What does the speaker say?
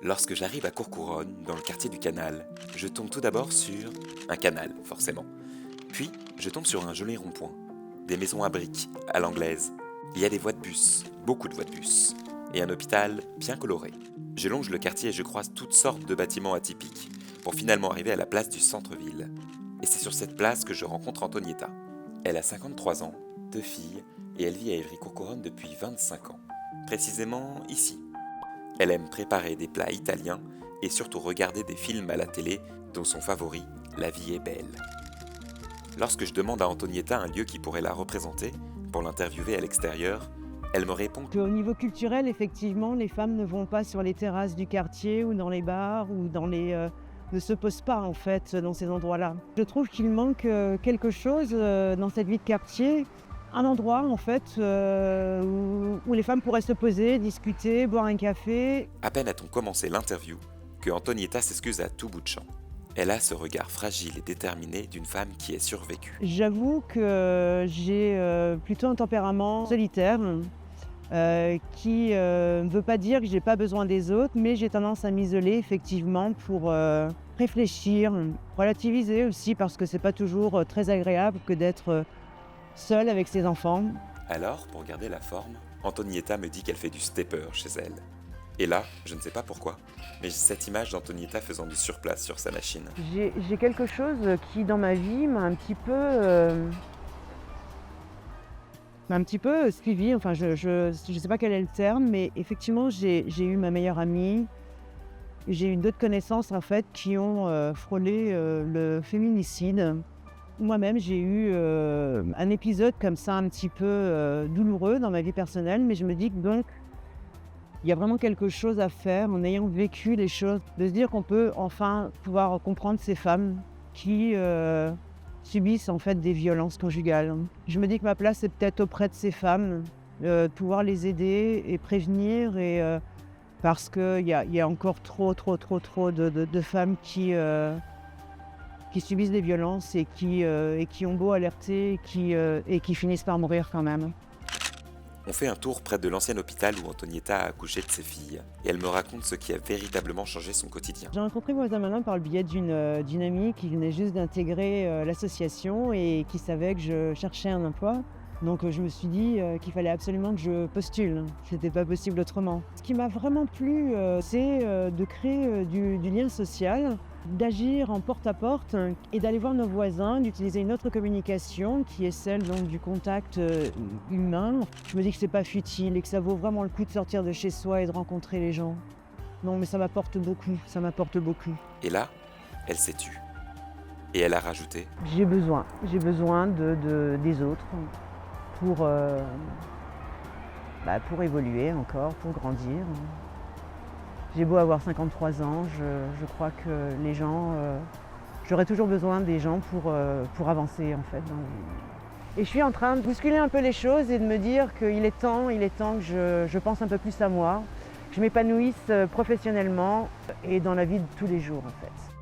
Lorsque j'arrive à Courcouronnes, dans le quartier du Canal, je tombe tout d'abord sur un canal, forcément. Puis, je tombe sur un joli rond-point. Des maisons à briques, à l'anglaise. Il y a des voies de bus, beaucoup de voies de bus. Et un hôpital bien coloré. Je longe le quartier et je croise toutes sortes de bâtiments atypiques, pour finalement arriver à la place du centre-ville. Et c'est sur cette place que je rencontre Antonietta. Elle a 53 ans, 2 filles, et elle vit à Évry-Courcouronnes depuis 25 ans. Précisément ici. Elle aime préparer des plats italiens et surtout regarder des films à la télé, dont son favori, La vie est belle. Lorsque je demande à Antonietta un lieu qui pourrait la représenter, pour l'interviewer à l'extérieur, elle me répond Au niveau culturel, effectivement, les femmes ne vont pas sur les terrasses du quartier ou dans les bars ou ne se posent pas en fait dans ces endroits-là. Je trouve qu'il manque quelque chose dans cette vie de quartier, un endroit en fait où les femmes pourraient se poser, discuter, boire un café. à peine a-t-on commencé l'interview que Antonietta s'excuse à tout bout de champ. Elle a ce regard fragile et déterminé d'une femme qui est survécue. J'avoue que j'ai plutôt un tempérament solitaire. Qui ne veut pas dire que j'ai pas besoin des autres, mais j'ai tendance à m'isoler effectivement pour réfléchir, relativiser aussi parce que c'est pas toujours très agréable que d'être seule avec ses enfants. Alors, pour garder la forme, Antonietta me dit qu'elle fait du stepper chez elle. Et là, je ne sais pas pourquoi, mais j'ai cette image d'Antonietta faisant du surplace sur sa machine. J'ai quelque chose qui dans ma vie m'a un petit peu suivie, enfin je sais pas quel est le terme, mais effectivement j'ai eu ma meilleure amie, j'ai eu d'autres connaissances en fait qui ont frôlé le féminicide. Moi-même j'ai eu un épisode comme ça un petit peu douloureux dans ma vie personnelle, mais je me dis que donc il y a vraiment quelque chose à faire en ayant vécu les choses, de se dire qu'on peut enfin pouvoir comprendre ces femmes qui subissent en fait des violences conjugales. Je me dis que ma place est peut-être auprès de ces femmes, pouvoir les aider et prévenir parce qu'il y a encore trop de femmes qui subissent des violences et qui ont beau alerter et qui finissent par mourir quand même. On fait un tour près de l'ancien hôpital où Antonietta a accouché de ses filles, et elle me raconte ce qui a véritablement changé son quotidien. J'ai rencontré Voisin Malin par le biais d'une amie qui venait juste d'intégrer l'association et qui savait que je cherchais un emploi. Donc je me suis dit qu'il fallait absolument que je postule. C'était pas possible autrement. Ce qui m'a vraiment plu, c'est de créer du lien social, d'agir en porte-à-porte et d'aller voir nos voisins, d'utiliser une autre communication qui est celle donc, du contact humain. Je me dis que c'est pas futile et que ça vaut vraiment le coup de sortir de chez soi et de rencontrer les gens. Non, mais ça m'apporte beaucoup, ça m'apporte beaucoup. Et là, elle s'est tue. Et elle a rajouté J'ai besoin des autres pour évoluer encore, pour grandir. J'ai beau avoir 53 ans, je crois que les gens, j'aurai toujours besoin des gens pour avancer en fait dans la vie. Et je suis en train de bousculer un peu les choses et de me dire qu'il est temps que je pense un peu plus à moi, que je m'épanouisse professionnellement et dans la vie de tous les jours en fait.